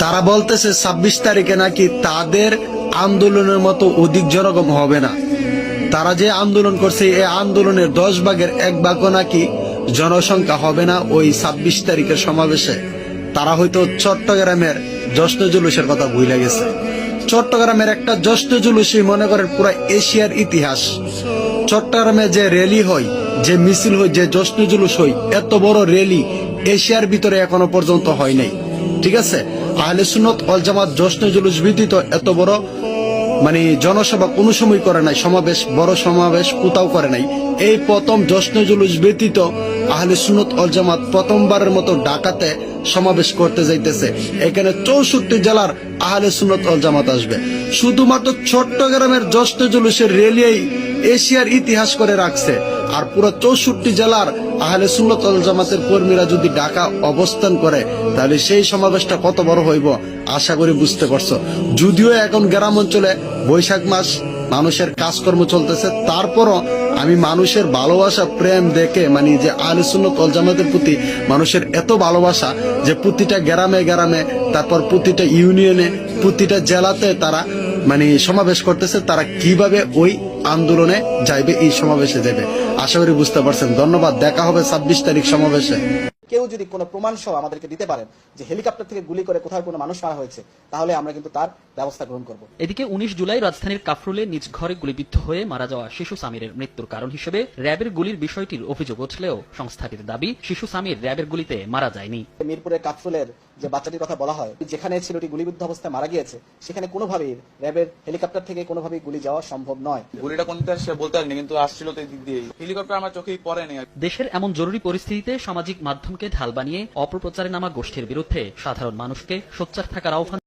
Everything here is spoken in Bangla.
তারা বলতেছে 26 তারিখে নাকি তাদের আন্দোলনের মতো অধিক জনগণ হবে না। তারা যে আন্দোলন করছে এই আন্দোলনের 10 ভাগের 1 ভাগও নাকি জনসংখ্যা হবে না ওই 26 তারিখের সমাবেশে। তারা হয়তো চট্টগ্রামের জশ্ন জুলুসের কথা ভুলে গেছে। চট্টগ্রামের একটা জশ্ন জুলুসই মনে করেন পুরো এশিয়ার ইতিহাস। চট্টগ্রামে যে র্যালি হয়, যে মিছিল হয়, যে জশ্ন জুলুস হয়, এত বড় র্যালি এশিয়ার ভিতরে এখনো পর্যন্ত হয় নাই। ঠিক আছে, আহলে সুন্নাত ওয়াল জামাত জশ্ন জুলুস ব্যতীত এত বড় জনসভা কোনো সময় করে নাই, সমাবেশ, বড় সমাবেশ কোথাও করে নাই। এই প্রথম জশ্ন জুলুস ব্যতীত আহলে সুন্নাত ওয়াল জামাত প্রথমবারের মতো ঢাকাতে সমাবেশ করতে যাইতেছে। এখানে 64 জেলার আহলে সুন্নাত ওয়াল জামাত আসবে। শুধুমাত্র চট্টগ্রামের জশ্ন জুলুসের র্যালিই এশিয়ার ইতিহাস করে রাখছে। আর পুরো 64 জেলার আহলে সুন্নাত ওয়াল জামাতের কর্মীরা যদি ঢাকা অবস্থান করে তাহলে সেই সমাবেশটা কত বড় হইব আশা করি বুঝতে পারছো। যদিও এখন গ্রাম অঞ্চলে বৈশাখ মাস মানুষের কাজকর্ম চলতেছে, তারপরও আমি মানুষের ভালোবাসা প্রেম দেখে যে আহলে সুন্নাত ওয়াল জামাতের প্রতি মানুষের এত ভালোবাসা যে প্রতিটা গ্রামে গ্রামে, তারপর প্রতিটা ইউনিয়নে, প্রতিটা জেলাতে তারা সমাবেশ করতেছে। তারা কিভাবে ওই আন্দোলনে যাইবে, এই সমাবেশে যাবে, আশা করি বুঝতে পারছেন। ধন্যবাদ, দেখা হবে 26 তারিখ সমাবেশে। কেউ যদি কোনো প্রমাণ সহ আমাদেরকে দিতে পারেন যে হেলিকপ্টার থেকে গুলি করে কোথাও কোনো মানুষ মারা হয়েছে, তাহলে আমরা কিন্তু তার ব্যবস্থা গ্রহণ করব। এদিকে 19 জুলাই রাজধানীর কাফরুলে নিজ ঘরে গুলিবিদ্ধ হয়ে মারা যাওয়া শিশু সামিরের মৃত্যুর কারণ হিসেবে র্যাবের গুলির বিষয়টির অভিযোগ উঠলেও সংস্থাটির দাবি শিশু সামির র্যাবের গুলিতে মারা যায়নি। মিরপুরের কাফরুলের যে বাচ্চাটির কথা বলা হয়, যেখানে ছেলেটি গুলিবিদ্ধ অবস্থায় মারা গিয়েছে, সেখানে কোনোভাবেই র্যাবের হেলিকপ্টার থেকে কোনোভাবেই গুলি যাওয়া সম্ভব নয়। গুলিটা কোন দিকে সে বলতে পারেনি, কিন্তু আসছিল তো এই দিক দিয়ে। হেলিকপ্টার আমার চোখেই পড়েনি। দেশের এমন জরুরি পরিস্থিতিতে সামাজিক মাধ্যমকে ঢাল বানিয়ে অপপ্রচারে নামা গোষ্ঠীর বিরুদ্ধে সাধারণ মানুষকে সোচ্চার থাকার আহ্বান